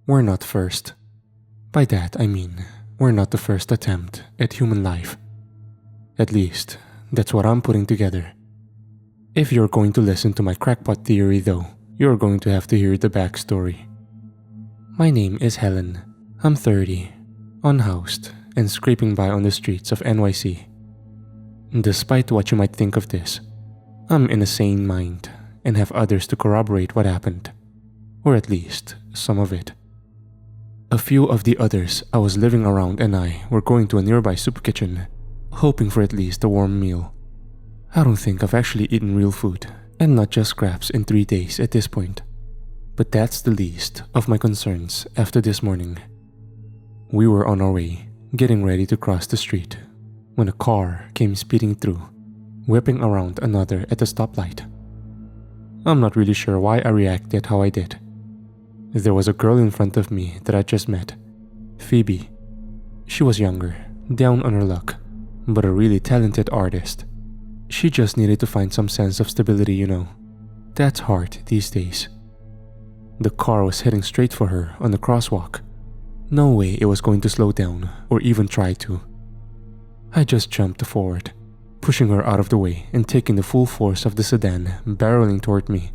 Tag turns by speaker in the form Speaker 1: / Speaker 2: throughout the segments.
Speaker 1: we're not first. By that I mean, we're not the first attempt at human life. At least, that's what I'm putting together. If you're going to listen to my crackpot theory though, you're going to have to hear the backstory. My name is Helen. I'm 30, unhoused, and scraping by on the streets of NYC. Despite what you might think of this, I'm in a sane mind and have others to corroborate what happened, or at least some of it. A few of the others I was living around and I were going to a nearby soup kitchen, hoping for at least a warm meal. I don't think I've actually eaten real food, and not just scraps, in 3 days at this point. But that's the least of my concerns after this morning. We were on our way, getting ready to cross the street, when a car came speeding through, whipping around another at a stoplight. I'm not really sure why I reacted how I did. There was a girl in front of me that I just met, Phoebe. She was younger, down on her luck, but a really talented artist. She just needed to find some sense of stability, you know. That's hard these days. The car was heading straight for her on the crosswalk. No way it was going to slow down or even try to. I just jumped forward, pushing her out of the way and taking the full force of the sedan barreling toward me.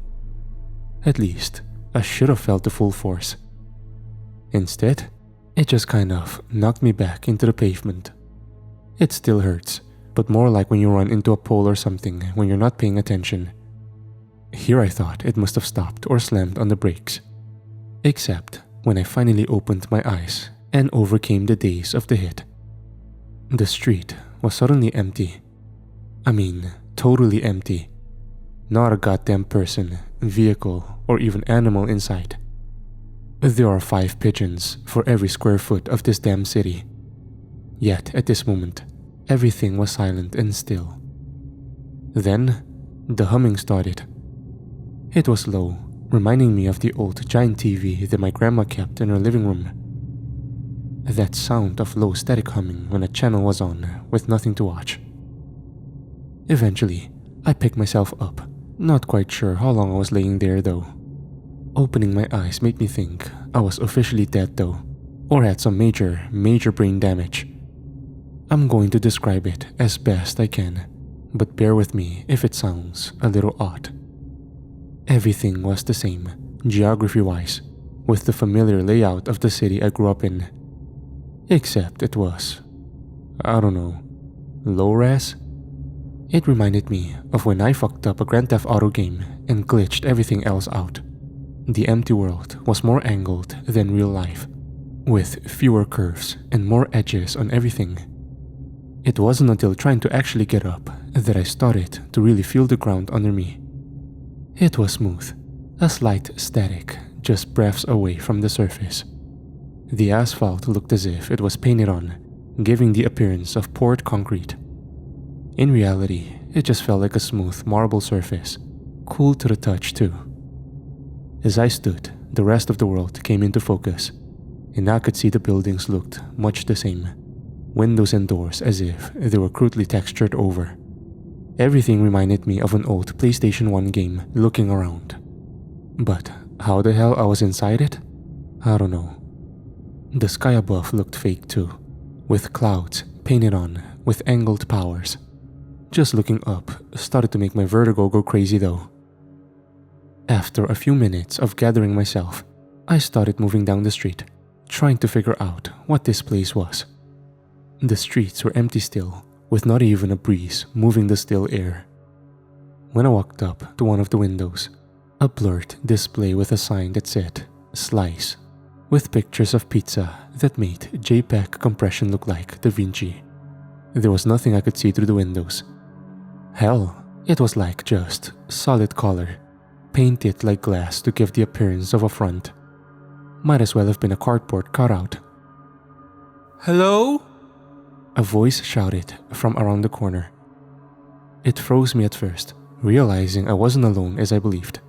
Speaker 1: At least, I should have felt the full force. Instead, it just kind of knocked me back into the pavement. It still hurts, but more like when you run into a pole or something when you're not paying attention. Here I thought it must have stopped or slammed on the brakes. Except when I finally opened my eyes and overcame the daze of the hit. The street was suddenly empty. I mean, totally empty. Not a goddamn person, vehicle, or even animal in sight. There are 5 pigeons for every square foot of this damn city. Yet at this moment, everything was silent and still. Then, the humming started. It was low, reminding me of the old giant TV that my grandma kept in her living room. That sound of low static humming when a channel was on with nothing to watch. Eventually, I picked myself up, not quite sure how long I was laying there though. Opening my eyes made me think I was officially dead though, or had some major brain damage. I'm going to describe it as best I can, but bear with me if it sounds a little odd. Everything was the same, geography-wise, with the familiar layout of the city I grew up in. Except it was, I don't know, low-res? It reminded me of when I fucked up a Grand Theft Auto game and glitched everything else out. The empty world was more angled than real life, with fewer curves and more edges on everything. It wasn't until trying to actually get up that I started to really feel the ground under me. It was smooth, a slight static just breaths away from the surface. The asphalt looked as if it was painted on, giving the appearance of poured concrete. In reality, it just felt like a smooth marble surface, cool to the touch too. As I stood, the rest of the world came into focus, and I could see the buildings looked much the same. Windows and doors as if they were crudely textured over. Everything reminded me of an old PlayStation 1 game looking around. But how the hell I was inside it? I don't know. The sky above looked fake too, with clouds painted on with angled powers. Just looking up started to make my vertigo go crazy though. After a few minutes of gathering myself, I started moving down the street, trying to figure out what this place was. The streets were empty still, with not even a breeze moving the still air. When I walked up to one of the windows, a blurred display with a sign that said, "Slice," with pictures of pizza that made JPEG compression look like Da Vinci. There was nothing I could see through the windows. Hell, it was like just solid color, painted like glass to give the appearance of a front. Might as well have been a cardboard cutout. "Hello?" A voice shouted from around the corner. It froze me at first, realizing I wasn't alone as I believed.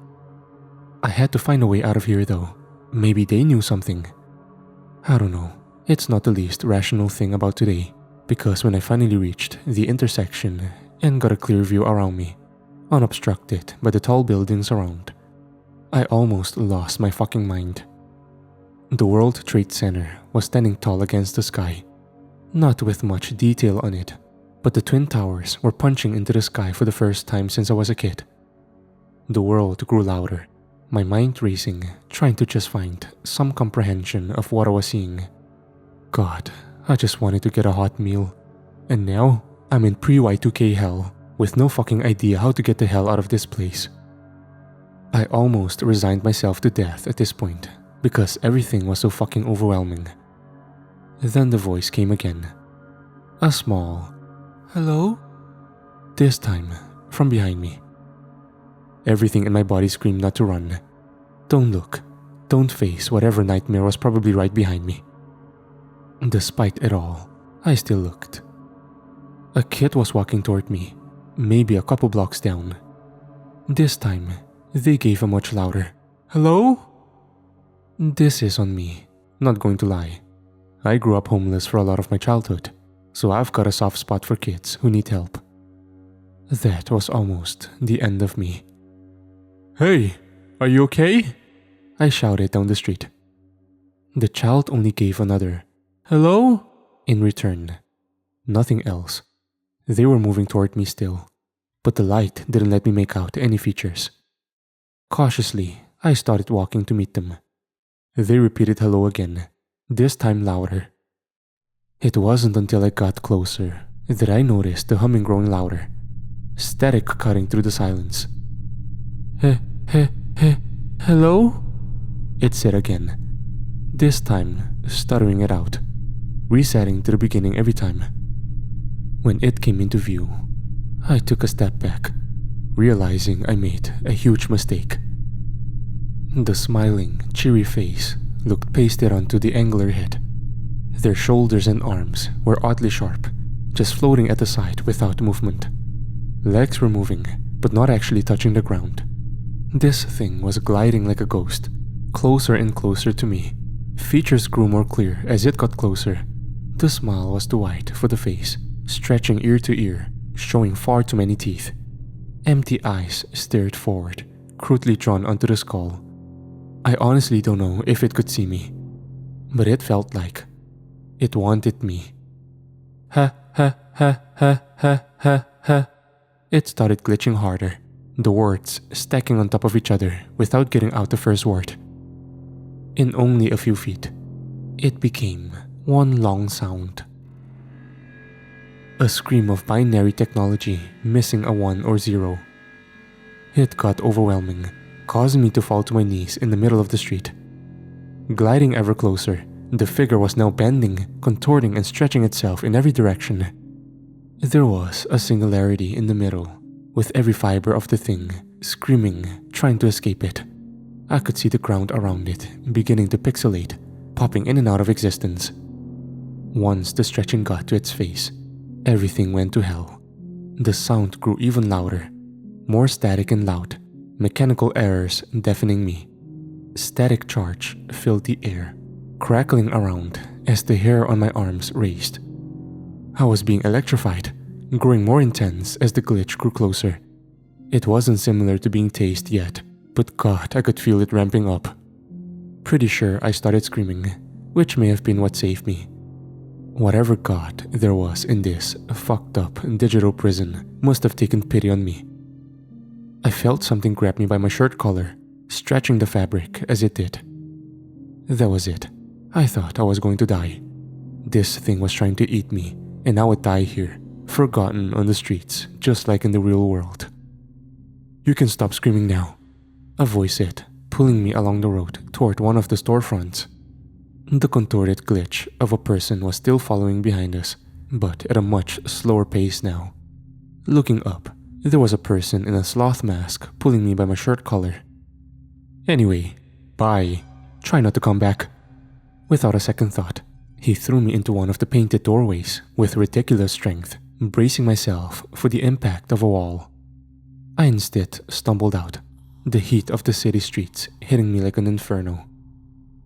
Speaker 1: I had to find a way out of here though. Maybe they knew something. I don't know. It's not the least rational thing about today, because when I finally reached the intersection and got a clear view around me, unobstructed by the tall buildings around, I almost lost my fucking mind. The World Trade Center was standing tall against the sky, not with much detail on it, but the twin towers were punching into the sky for the first time since I was a kid. The world grew louder, my mind racing, trying to just find some comprehension of what I was seeing. God, I just wanted to get a hot meal. And now, I'm in pre-Y2K hell, with no fucking idea how to get the hell out of this place. I almost resigned myself to death at this point, because everything was so fucking overwhelming. Then the voice came again. A small, "Hello?" This time, from behind me. Everything in my body screamed not to run. Don't look. Don't face whatever nightmare was probably right behind me. Despite it all, I still looked. A kid was walking toward me, maybe a couple blocks down. This time, they gave a much louder, "Hello?" This is on me, not going to lie. I grew up homeless for a lot of my childhood, so I've got a soft spot for kids who need help. That was almost the end of me. "Hey, are you okay?" I shouted down the street. The child only gave another, "Hello?" in return. Nothing else. They were moving toward me still, but the light didn't let me make out any features. Cautiously, I started walking to meet them. They repeated hello again, this time louder. It wasn't until I got closer that I noticed the humming growing louder, static cutting through the silence. Hello?" It said again, this time stuttering it out, resetting to the beginning every time. When it came into view, I took a step back, realizing I made a huge mistake. The smiling, cheery face looked pasted onto the angular head. Their shoulders and arms were oddly sharp, just floating at the side without movement. Legs were moving, but not actually touching the ground. This thing was gliding like a ghost, closer and closer to me. Features grew more clear as it got closer. The smile was too wide for the face, stretching ear to ear, showing far too many teeth. Empty eyes stared forward, crudely drawn onto the skull. I honestly don't know if it could see me, but it felt like it wanted me. Ha ha ha ha ha ha ha. It started glitching harder, the words stacking on top of each other without getting out the first word. In only a few feet, it became one long sound. A scream of binary technology missing a 1 or 0. It got overwhelming, causing me to fall to my knees in the middle of the street. Gliding ever closer, the figure was now bending, contorting and stretching itself in every direction. There was a singularity in the middle, with every fiber of the thing screaming, trying to escape it. I could see the ground around it beginning to pixelate, popping in and out of existence. Once the stretching got to its face, everything went to hell. The sound grew even louder, more static and loud, mechanical errors deafening me. Static charge filled the air, crackling around as the hair on my arms raised. I was being electrified, growing more intense as the glitch grew closer. It wasn't similar to being tased yet, but God, I could feel it ramping up. Pretty sure I started screaming, which may have been what saved me. Whatever God there was in this fucked up digital prison must have taken pity on me. I felt something grab me by my shirt collar, stretching the fabric as it did. That was it. I thought I was going to die. This thing was trying to eat me, and I would die here, forgotten on the streets, just like in the real world. "You can stop screaming now," a voice said, pulling me along the road toward one of the storefronts. The contorted glitch of a person was still following behind us, but at a much slower pace now. Looking up, there was a person in a sloth mask pulling me by my shirt collar. "Anyway, bye. Try not to come back." Without a second thought, he threw me into one of the painted doorways with ridiculous strength, bracing myself for the impact of a wall. I instead stumbled out, the heat of the city streets hitting me like an inferno.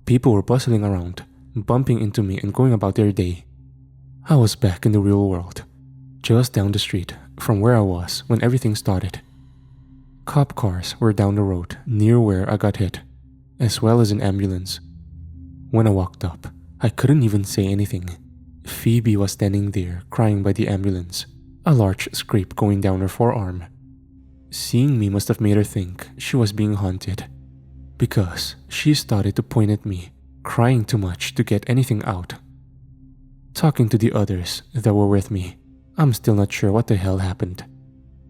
Speaker 1: People were bustling around, bumping into me and going about their day. I was back in the real world, just down the street from where I was when everything started. Cop cars were down the road near where I got hit, as well as an ambulance. When I walked up, I couldn't even say anything. Phoebe was standing there crying by the ambulance, a large scrape going down her forearm. Seeing me must have made her think she was being haunted, because she started to point at me, crying too much to get anything out. Talking to the others that were with me, I'm still not sure what the hell happened.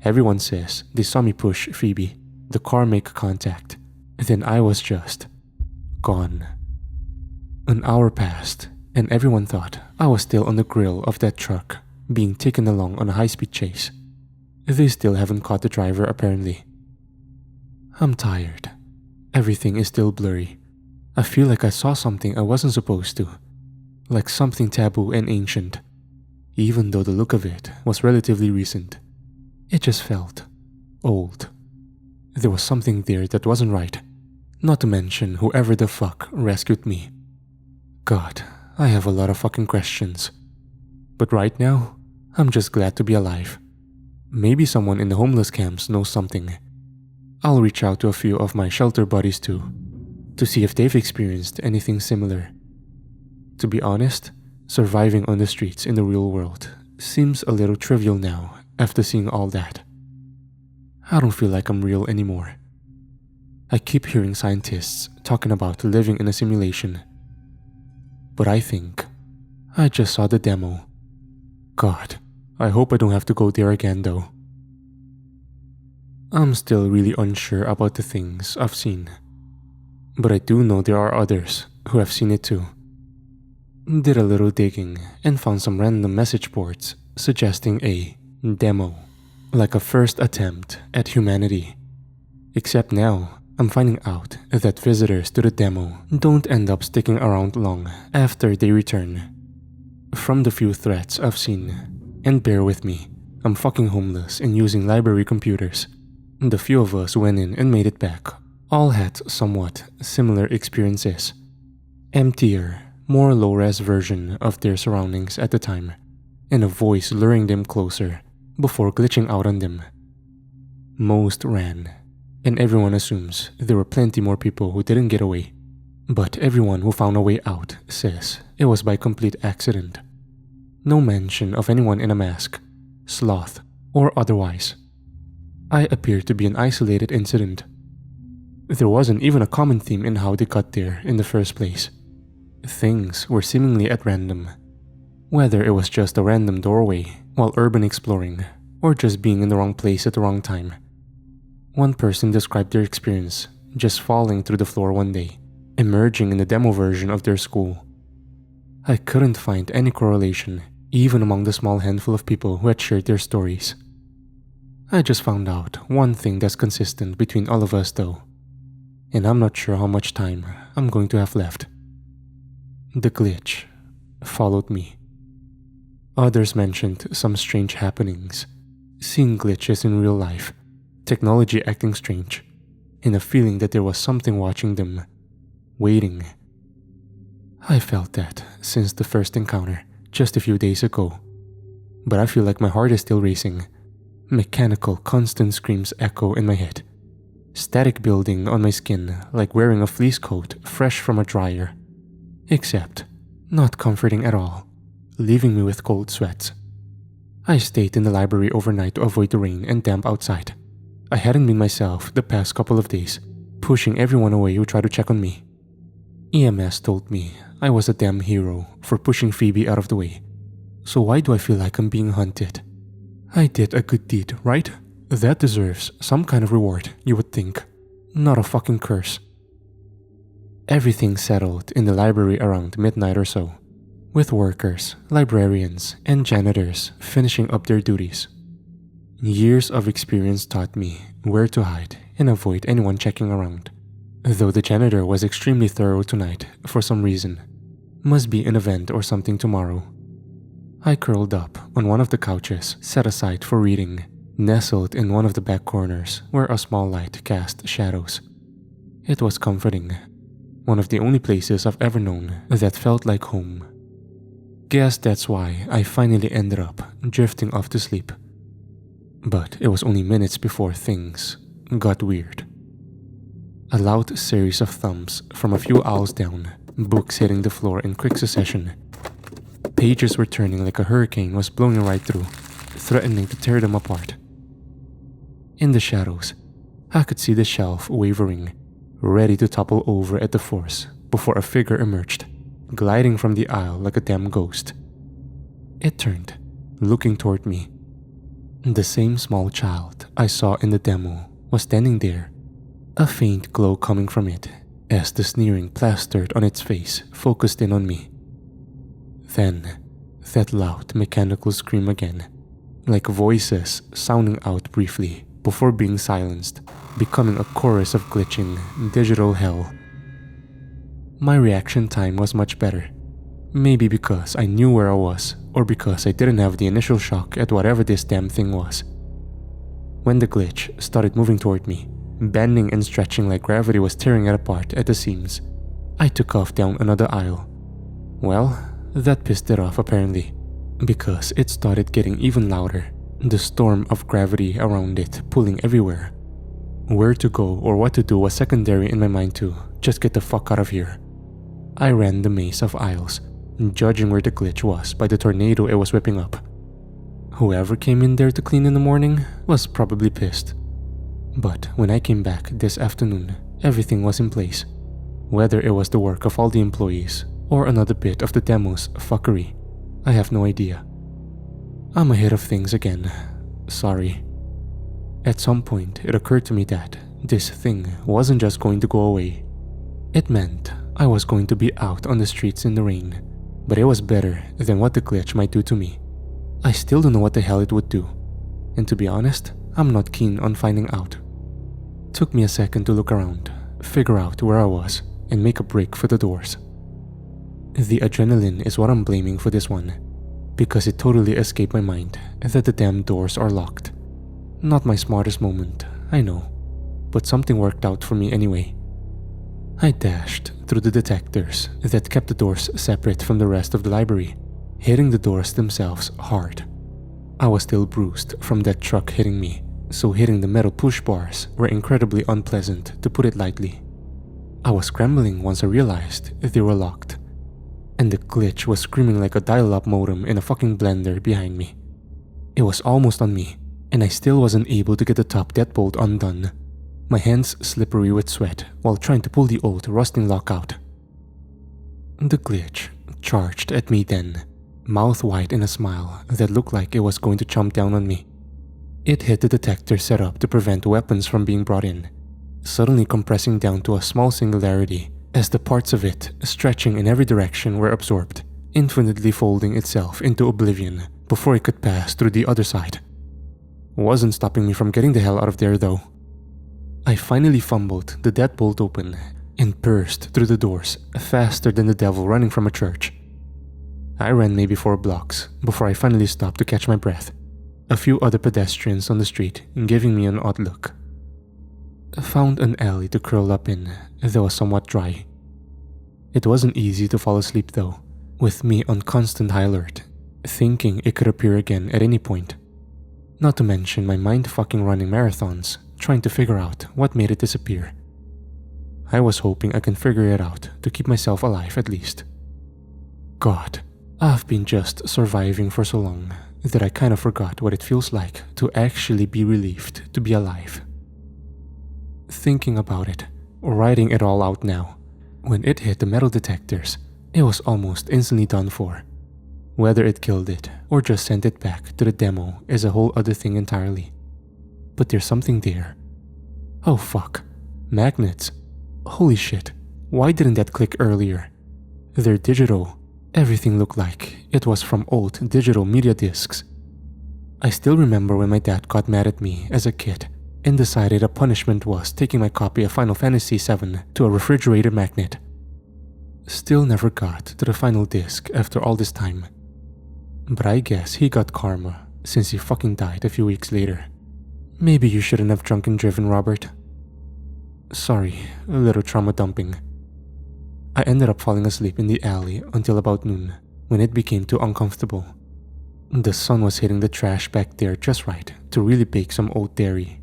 Speaker 1: Everyone says they saw me push Phoebe, the car make contact, then I was just gone. An hour passed, and everyone thought I was still on the grill of that truck, being taken along on a high-speed chase. They still haven't caught the driver apparently. I'm tired. Everything is still blurry. I feel like I saw something I wasn't supposed to, like something taboo and ancient, even though the look of it was relatively recent. It just felt old. There was something there that wasn't right, not to mention whoever the fuck rescued me. God, I have a lot of fucking questions. But right now, I'm just glad to be alive. Maybe someone in the homeless camps knows something. I'll reach out to a few of my shelter buddies too, to see if they've experienced anything similar. To be honest, surviving on the streets in the real world seems a little trivial now after seeing all that. I don't feel like I'm real anymore. I keep hearing scientists talking about living in a simulation, but I think I just saw the demo. God, I hope I don't have to go there again though. I'm still really unsure about the things I've seen, but I do know there are others who have seen it too. Did a little digging and found some random message boards suggesting a demo, like a first attempt at humanity. Except now, I'm finding out that visitors to the demo don't end up sticking around long after they return. From the few threats I've seen, and bear with me, I'm fucking homeless and using library computers. The few of us who went in and made it back all had somewhat similar experiences. Emptier, more low-res version of their surroundings at the time, and a voice luring them closer before glitching out on them. Most ran, and everyone assumes there were plenty more people who didn't get away. But everyone who found a way out says it was by complete accident. No mention of anyone in a mask, sloth, or otherwise. I appear to be an isolated incident. There wasn't even a common theme in how they got there in the first place. Things were seemingly at random, whether it was just a random doorway while urban exploring, or just being in the wrong place at the wrong time. One person described their experience just falling through the floor one day, emerging in the demo version of their school. I couldn't find any correlation, even among the small handful of people who had shared their stories. I just found out one thing that's consistent between all of us though, and I'm not sure how much time I'm going to have left. The glitch followed me. Others mentioned some strange happenings, seeing glitches in real life, technology acting strange, and a feeling that there was something watching them, waiting. I felt that since the first encounter just a few days ago, but I feel like my heart is still racing. Mechanical constant screams echo in my head, static building on my skin like wearing a fleece coat fresh from a dryer, except not comforting at all, leaving me with cold sweats. I stayed in the library overnight to avoid the rain and damp outside. I hadn't been myself the past couple of days, pushing everyone away who tried to check on me. EMS told me I was a damn hero for pushing Phoebe out of the way, so why do I feel like I'm being hunted? I did a good deed, right? That deserves some kind of reward, you would think. Not a fucking curse. Everything settled in the library around midnight or so, with workers, librarians, and janitors finishing up their duties. Years of experience taught me where to hide and avoid anyone checking around, though the janitor was extremely thorough tonight for some reason. Must be an event or something tomorrow. I curled up on one of the couches set aside for reading, nestled in one of the back corners where a small light cast shadows. It was comforting, one of the only places I've ever known that felt like home. Guess that's why I finally ended up drifting off to sleep. But it was only minutes before things got weird. A loud series of thumps from a few aisles down books hitting the floor in quick succession. Pages were turning like a hurricane was blowing right through, threatening to tear them apart. In the shadows, I could see the shelf wavering, ready to topple over at the force before a figure emerged, gliding from the aisle like a damn ghost. It turned, looking toward me. The same small child I saw in the demo was standing there, a faint glow coming from it as the sneering plastered on its face focused in on me. Then, that loud mechanical scream again, like voices sounding out briefly before being silenced, becoming a chorus of glitching digital hell. My reaction time was much better. Maybe because I knew where I was, or because I didn't have the initial shock at whatever this damn thing was. When the glitch started moving toward me, bending and stretching like gravity was tearing it apart at the seams, I took off down another aisle. Well, that pissed it off apparently, because it started getting even louder, the storm of gravity around it pulling everywhere. Where to go or what to do was secondary in my mind too. Just get the fuck out of here. I ran the maze of aisles, judging where the glitch was by the tornado it was whipping up. Whoever came in there to clean in the morning was probably pissed. But when I came back this afternoon, everything was in place. Whether it was the work of all the employees or another bit of the demo's fuckery, I have no idea. I'm ahead of things again. Sorry. At some point, it occurred to me that this thing wasn't just going to go away. It meant I was going to be out on the streets in the rain, but it was better than what the glitch might do to me. I still don't know what the hell it would do, and to be honest, I'm not keen on finding out. Took me a second to look around, figure out where I was, and make a break for the doors. The adrenaline is what I'm blaming for this one, because it totally escaped my mind that the damn doors are locked. Not my smartest moment, I know, but something worked out for me anyway. I dashed through the detectors that kept the doors separate from the rest of the library, hitting the doors themselves hard. I was still bruised from that truck hitting me, so hitting the metal push bars were incredibly unpleasant, to put it lightly. I was scrambling once I realized they were locked, and the glitch was screaming like a dial-up modem in a fucking blender behind me. It was almost on me, and I still wasn't able to get the top deadbolt undone, my hands slippery with sweat while trying to pull the old rusting lock out. The glitch charged at me then, mouth wide in a smile that looked like it was going to chomp down on me. It hit the detector set up to prevent weapons from being brought in, suddenly compressing down to a small singularity as the parts of it stretching in every direction were absorbed, infinitely folding itself into oblivion before it could pass through the other side. Wasn't stopping me from getting the hell out of there though. I finally fumbled the deadbolt open and burst through the doors faster than the devil running from a church. I ran maybe 4 blocks before I finally stopped to catch my breath, a few other pedestrians on the street giving me an odd look. Found an alley to curl up in that was somewhat dry. It wasn't easy to fall asleep though, with me on constant high alert, thinking it could appear again at any point. Not to mention my mind-fucking running marathons, trying to figure out what made it disappear. I was hoping I can figure it out to keep myself alive at least. God, I've been just surviving for so long that I kind of forgot what it feels like to actually be relieved to be alive. Thinking about it, writing it all out now, when it hit the metal detectors, it was almost instantly done for. Whether it killed it or just sent it back to the demo is a whole other thing entirely. But there's something there. Oh fuck. Magnets. Holy shit. Why didn't that click earlier? They're digital. Everything looked like it was from old digital media discs. I still remember when my dad got mad at me as a kid and decided a punishment was taking my copy of Final Fantasy VII to a refrigerator magnet. Still never got to the final disc after all this time. But I guess he got karma since he fucking died a few weeks later. Maybe you shouldn't have drunk and driven, Robert. Sorry, a little trauma dumping. I ended up falling asleep in the alley until about noon, when it became too uncomfortable. The sun was hitting the trash back there just right to really bake some oat dairy.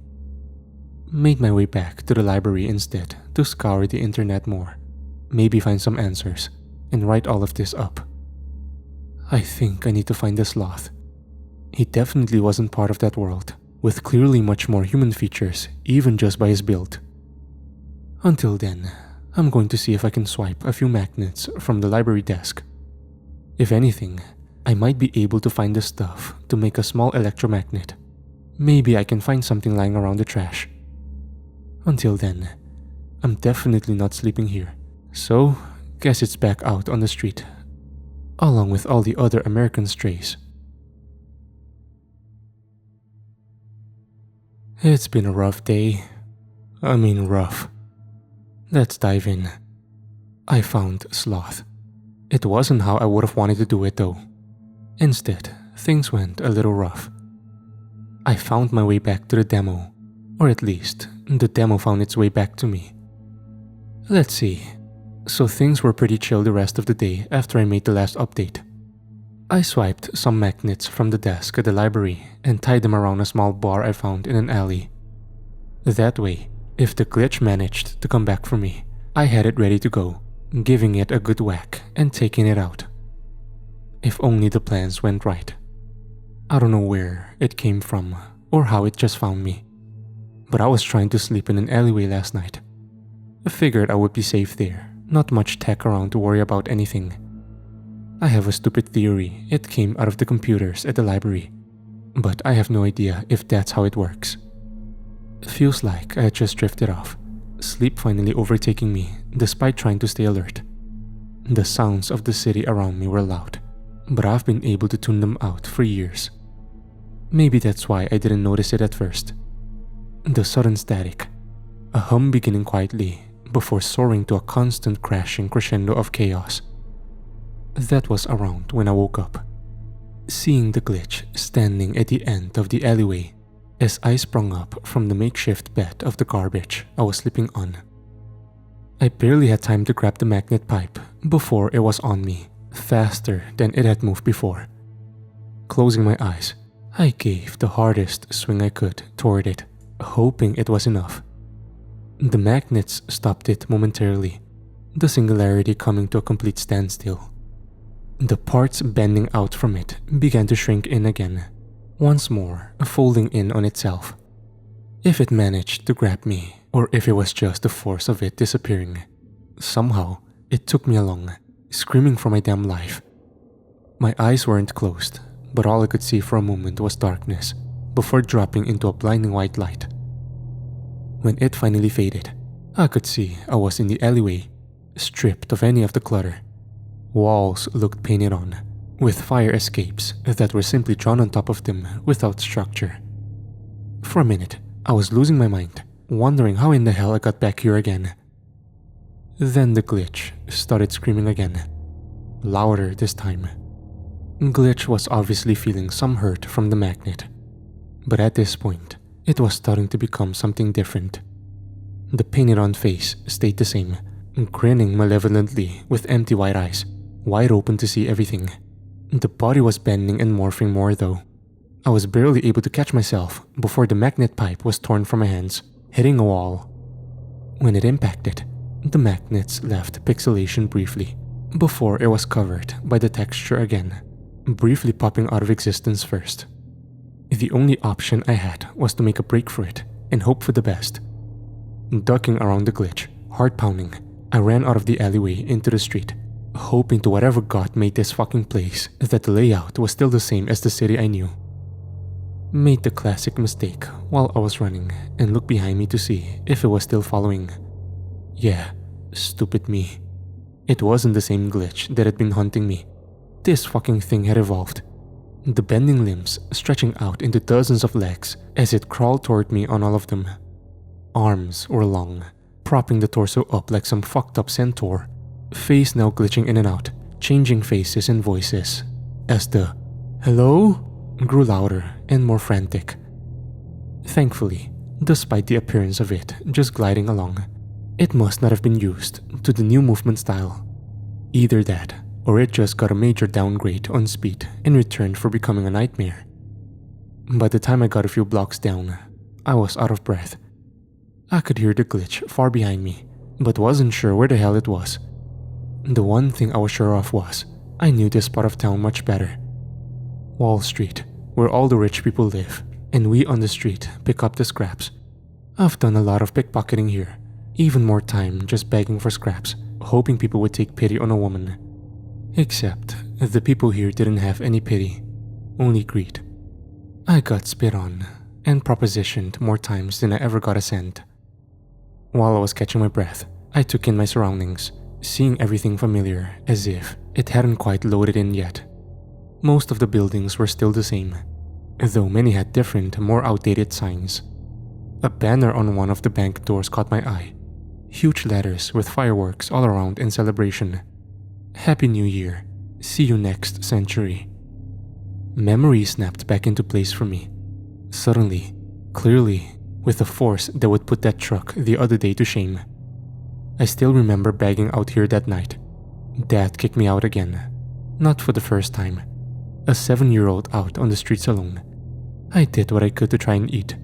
Speaker 1: Made my way back to the library instead to scour the internet more, maybe find some answers, and write all of this up. I think I need to find the sloth. He definitely wasn't part of that world, with clearly much more human features even just by his build. Until then, I'm going to see if I can swipe a few magnets from the library desk. If anything, I might be able to find the stuff to make a small electromagnet. Maybe I can find something lying around the trash. Until then, I'm definitely not sleeping here, so guess it's back out on the street, along with all the other American strays. It's been a rough day. I mean rough. Let's dive in. I found Sloth. It wasn't how I would have wanted to do it though. Instead, things went a little rough. I found my way back to the demo, or at least, the demo found its way back to me. Let's see. So things were pretty chill the rest of the day after I made the last update. I swiped some magnets from the desk at the library and tied them around a small bar I found in an alley. That way, if the glitch managed to come back for me, I had it ready to go, giving it a good whack and taking it out. If only the plans went right. I don't know where it came from or how it just found me, but I was trying to sleep in an alleyway last night. I figured I would be safe there, not much tech around to worry about anything. I have a stupid theory it came out of the computers at the library, but I have no idea if that's how it works. It feels like I had just drifted off, sleep finally overtaking me despite trying to stay alert. The sounds of the city around me were loud, but I've been able to tune them out for years. Maybe that's why I didn't notice it at first. The sudden static, a hum beginning quietly before soaring to a constant crashing crescendo of chaos. That was around when I woke up, seeing the glitch standing at the end of the alleyway as I sprung up from the makeshift bed of the garbage I was sleeping on. I barely had time to grab the magnet pipe before it was on me, faster than it had moved before. Closing my eyes, I gave the hardest swing I could toward it, hoping it was enough. The magnets stopped it momentarily, the singularity coming to a complete standstill. The parts bending out from it began to shrink in again, once more folding in on itself. If it managed to grab me, or if it was just the force of it disappearing, somehow it took me along, screaming for my damn life. My eyes weren't closed, but all I could see for a moment was darkness, before dropping into a blinding white light. When it finally faded, I could see I was in the alleyway, stripped of any of the clutter. Walls looked painted on, with fire escapes that were simply drawn on top of them without structure. For a minute, I was losing my mind, wondering how in the hell I got back here again. Then the glitch started screaming again, louder this time. Glitch was obviously feeling some hurt from the magnet, but at this point, it was starting to become something different. The painted-on face stayed the same, grinning malevolently with empty white eyes, wide open to see everything. The body was bending and morphing more though. I was barely able to catch myself before the magnet pipe was torn from my hands, hitting a wall. When it impacted, the magnets left pixelation briefly, before it was covered by the texture again, briefly popping out of existence first. The only option I had was to make a break for it and hope for the best. Ducking around the glitch, heart pounding, I ran out of the alleyway into the street, hoping to whatever god made this fucking place that the layout was still the same as the city I knew. Made the classic mistake while I was running and looked behind me to see if it was still following. Yeah, stupid me. It wasn't the same glitch that had been hunting me. This fucking thing had evolved. The bending limbs stretching out into dozens of legs as it crawled toward me on all of them. Arms were long, propping the torso up like some fucked up centaur, face now glitching in and out, changing faces and voices, as the "hello" grew louder and more frantic. Thankfully, despite the appearance of it just gliding along, it must not have been used to the new movement style. Either that, or it just got a major downgrade on speed in return for becoming a nightmare. By the time I got a few blocks down, I was out of breath. I could hear the glitch far behind me, but wasn't sure where the hell it was. The one thing I was sure of was, I knew this part of town much better. Wall Street, where all the rich people live, and we on the street pick up the scraps. I've done a lot of pickpocketing here, even more time just begging for scraps, hoping people would take pity on a woman. Except, the people here didn't have any pity, only greed. I got spit on, and propositioned more times than I ever got a cent. While I was catching my breath, I took in my surroundings, seeing everything familiar as if it hadn't quite loaded in yet. Most of the buildings were still the same, though many had different, more outdated signs. A banner on one of the bank doors caught my eye. Huge letters with fireworks all around in celebration. Happy New Year. See you next century. Memory snapped back into place for me. Suddenly, clearly, with a force that would put that truck the other day to shame. I still remember begging out here that night. Dad kicked me out again. Not for the first time. A 7-year-old out on the streets alone. I did what I could to try and eat.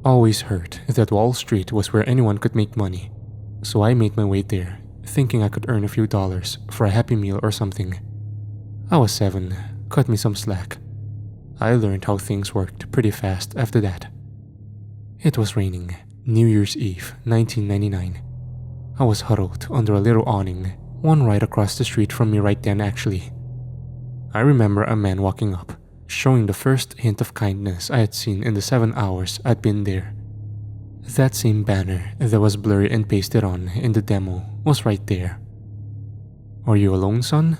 Speaker 1: Always heard that Wall Street was where anyone could make money. So I made my way there, thinking I could earn a few dollars for a Happy Meal or something. I was 7, cut me some slack. I learned how things worked pretty fast after that. It was raining, New Year's Eve, 1999. I was huddled under a little awning, one right across the street from me right then actually. I remember a man walking up, showing the first hint of kindness I had seen in the 7 hours I'd been there. That same banner that was blurry and pasted on in the demo was right there. "Are you alone, son?"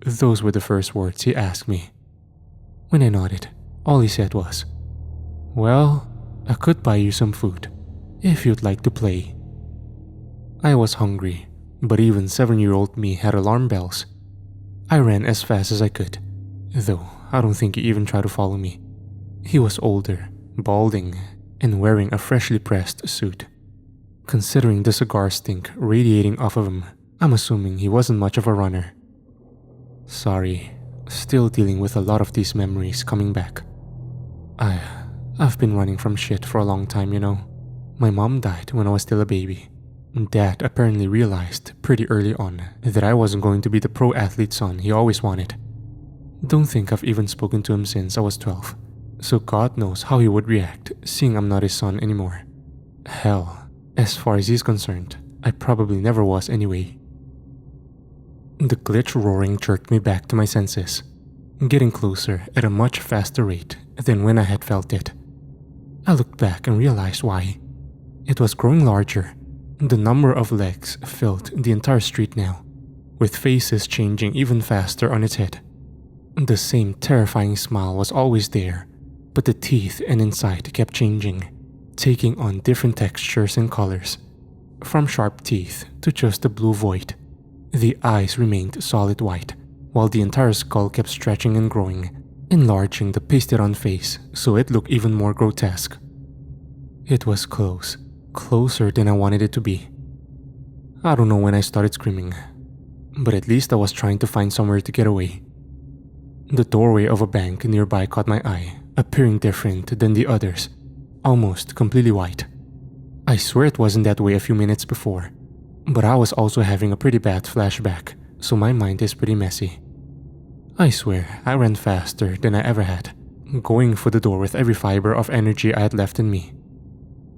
Speaker 1: Those were the first words he asked me. When I nodded, all he said was, "Well, I could buy you some food, if you'd like to play." I was hungry, but even 7-year-old me had alarm bells. I ran as fast as I could, though I don't think he even tried to follow me. He was older, balding, and wearing a freshly pressed suit. Considering the cigar stink radiating off of him, I'm assuming he wasn't much of a runner. Sorry, still dealing with a lot of these memories coming back. I've been running from shit for a long time, you know. My mom died when I was still a baby. Dad apparently realized pretty early on that I wasn't going to be the pro athlete son he always wanted. Don't think I've even spoken to him since I was 12, so God knows how he would react seeing I'm not his son anymore. Hell, as far as he's concerned, I probably never was anyway. The glitch roaring jerked me back to my senses, getting closer at a much faster rate than when I had felt it. I looked back and realized why. It was growing larger. The number of legs filled the entire street now, with faces changing even faster on its head. The same terrifying smile was always there, but the teeth and inside kept changing, taking on different textures and colors. From sharp teeth to just a blue void. The eyes remained solid white, while the entire skull kept stretching and growing, enlarging the pasted-on face so it looked even more grotesque. It was close. Closer than I wanted it to be. I don't know when I started screaming, but at least I was trying to find somewhere to get away. The doorway of a bank nearby caught my eye, appearing different than the others, almost completely white. I swear it wasn't that way a few minutes before, but I was also having a pretty bad flashback, so my mind is pretty messy. I swear I ran faster than I ever had, going for the door with every fiber of energy I had left in me.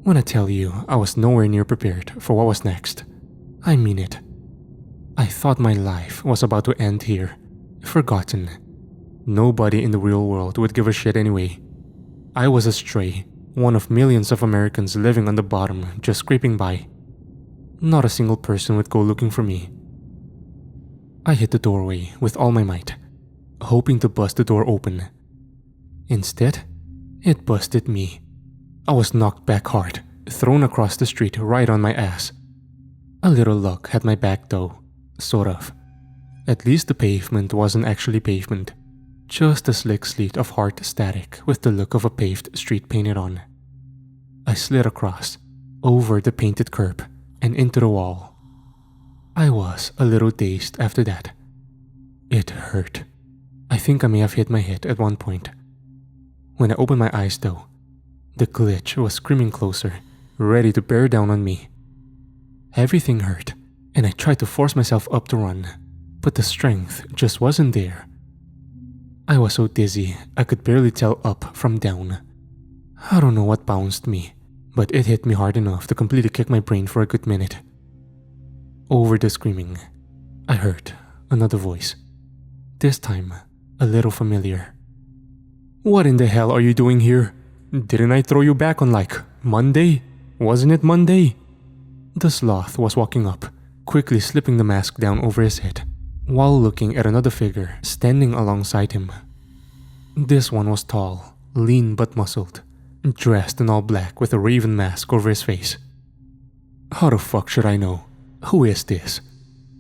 Speaker 1: When I tell you I was nowhere near prepared for what was next, I mean it. I thought my life was about to end here, forgotten. Nobody in the real world would give a shit anyway. I was a stray, one of millions of Americans living on the bottom, just scraping by. Not a single person would go looking for me. I hit the doorway with all my might, hoping to bust the door open. Instead, it busted me. I was knocked back hard, thrown across the street right on my ass. A little luck had my back though, sort of. At least the pavement wasn't actually pavement, just a slick sleet of hard static with the look of a paved street painted on. I slid across, over the painted curb, and into the wall. I was a little dazed after that. It hurt. I think I may have hit my head at one point. When I opened my eyes though, the glitch was screaming closer, ready to bear down on me. Everything hurt, and I tried to force myself up to run, but the strength just wasn't there. I was so dizzy I could barely tell up from down. I don't know what bounced me, but it hit me hard enough to completely kick my brain for a good minute. Over the screaming, I heard another voice, this time a little familiar. "What in the hell are you doing here? Didn't I throw you back on like Monday? Wasn't it Monday?" The sloth was walking up, quickly slipping the mask down over his head, while looking at another figure standing alongside him. This one was tall, lean but muscled, dressed in all black with a raven mask over his face. "How the fuck should I know? Who is this?"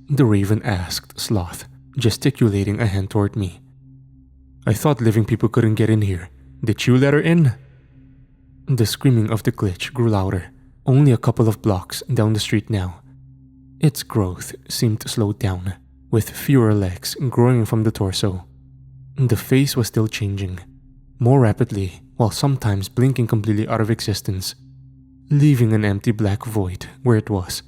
Speaker 1: the raven asked Sloth, gesticulating a hand toward me. "I thought living people couldn't get in here. Did you let her in?" The screaming of the glitch grew louder, only a couple of blocks down the street now. Its growth seemed slowed down, with fewer legs growing from the torso. The face was still changing, more rapidly, while sometimes blinking completely out of existence, leaving an empty black void where it was.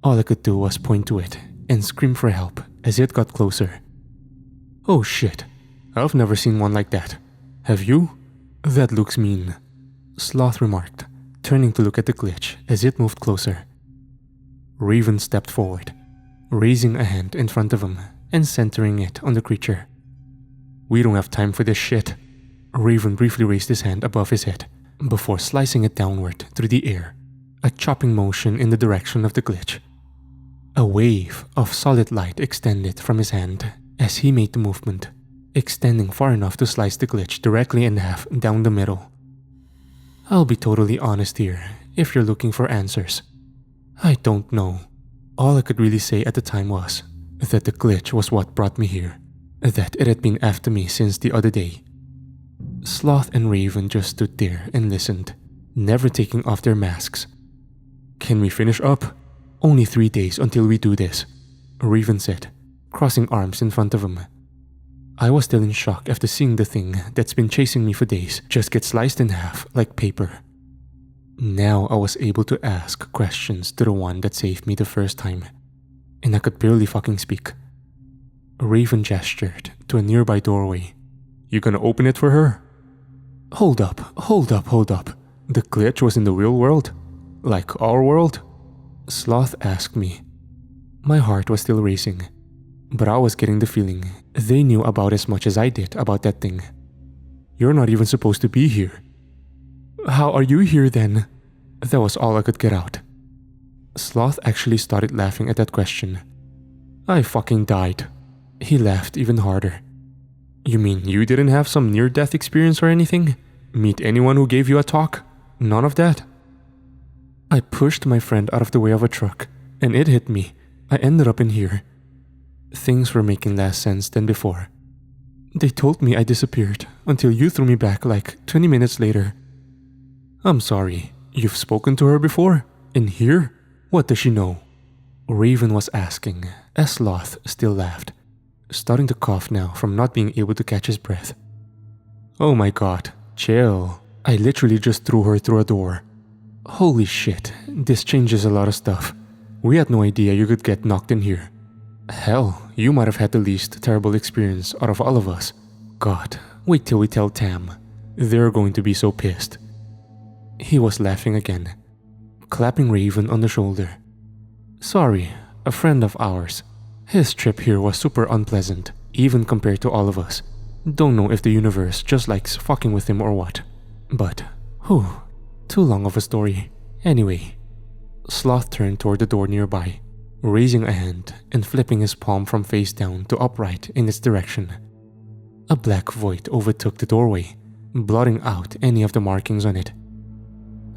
Speaker 1: All I could do was point to it and scream for help as it got closer. "Oh shit, I've never seen one like that. Have you? That looks mean," Sloth remarked, turning to look at the glitch as it moved closer. Raven stepped forward, raising a hand in front of him and centering it on the creature. "We don't have time for this shit." Raven briefly raised his hand above his head before slicing it downward through the air, a chopping motion in the direction of the glitch. A wave of solid light extended from his hand as he made the movement, extending far enough to slice the glitch directly in half down the middle. I'll be totally honest here if you're looking for answers. I don't know. All I could really say at the time was that the glitch was what brought me here, that it had been after me since the other day. Sloth and Raven just stood there and listened, never taking off their masks. "Can we finish up? Only 3 days until we do this," Raven said, crossing arms in front of him. I was still in shock after seeing the thing that's been chasing me for days just get sliced in half like paper. Now I was able to ask questions to the one that saved me the first time, and I could barely fucking speak. Raven gestured to a nearby doorway. "You gonna open it for her?" Hold up. The glitch was in the real world? Like our world?" Sloth asked me. My heart was still racing, but I was getting the feeling they knew about as much as I did about that thing. "You're not even supposed to be here." "How are you here then?" That was all I could get out. Sloth actually started laughing at that question. "I fucking died." He laughed even harder. "You mean you didn't have some near-death experience or anything? Meet anyone who gave you a talk? None of that?" I pushed my friend out of the way of a truck, and it hit me. I ended up in here. Things were making less sense than before. They told me I disappeared until you threw me back like 20 minutes later. "I'm sorry, you've spoken to her before? In here? What does she know?" Raven was asking, as Sloth still laughed, starting to cough now from not being able to catch his breath. "Oh my god, chill. I literally just threw her through a door." "Holy shit, this changes a lot of stuff. We had no idea you could get knocked in here. Hell, you might have had the least terrible experience out of all of us. God, wait till we tell Tam. They're going to be so pissed." He was laughing again, clapping Raven on the shoulder. "Sorry, a friend of ours. His trip here was super unpleasant, even compared to all of us. Don't know if the universe just likes fucking with him or what. But, too long of a story. Anyway." Sloth turned toward the door nearby, raising a hand and flipping his palm from face down to upright in its direction. A black void overtook the doorway, blotting out any of the markings on it.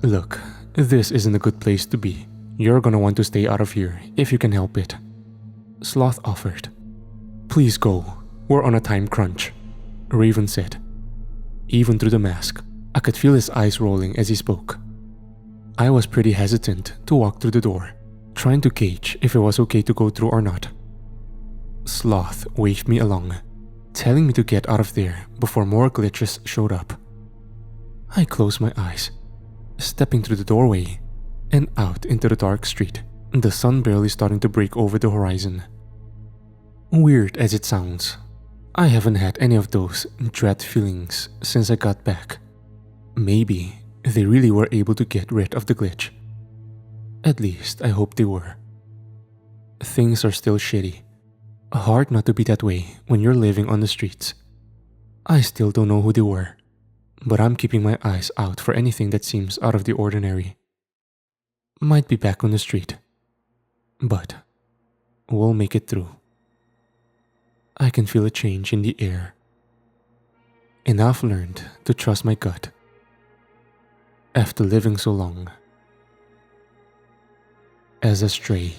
Speaker 1: "Look, this isn't a good place to be. You're gonna want to stay out of here if you can help it," Sloth offered. "Please go. We're on a time crunch," Raven said. Even through the mask, I could feel his eyes rolling as he spoke. I was pretty hesitant to walk through the door, trying to gauge if it was okay to go through or not. Sloth waved me along, telling me to get out of there before more glitches showed up. I closed my eyes, stepping through the doorway and out into the dark street the sun barely starting to break over the horizon. Weird as it sounds, I haven't had any of those dread feelings since I got back. Maybe they really were able to get rid of the glitch. At least I hope they were. Things are still shitty. Hard not to be that way when you're living on the streets. I still don't know who they were, but I'm keeping my eyes out for anything that seems out of the ordinary. Might be back on the street, but we'll make it through. I can feel a change in the air, and I've learned to trust my gut. After living so long as a stray.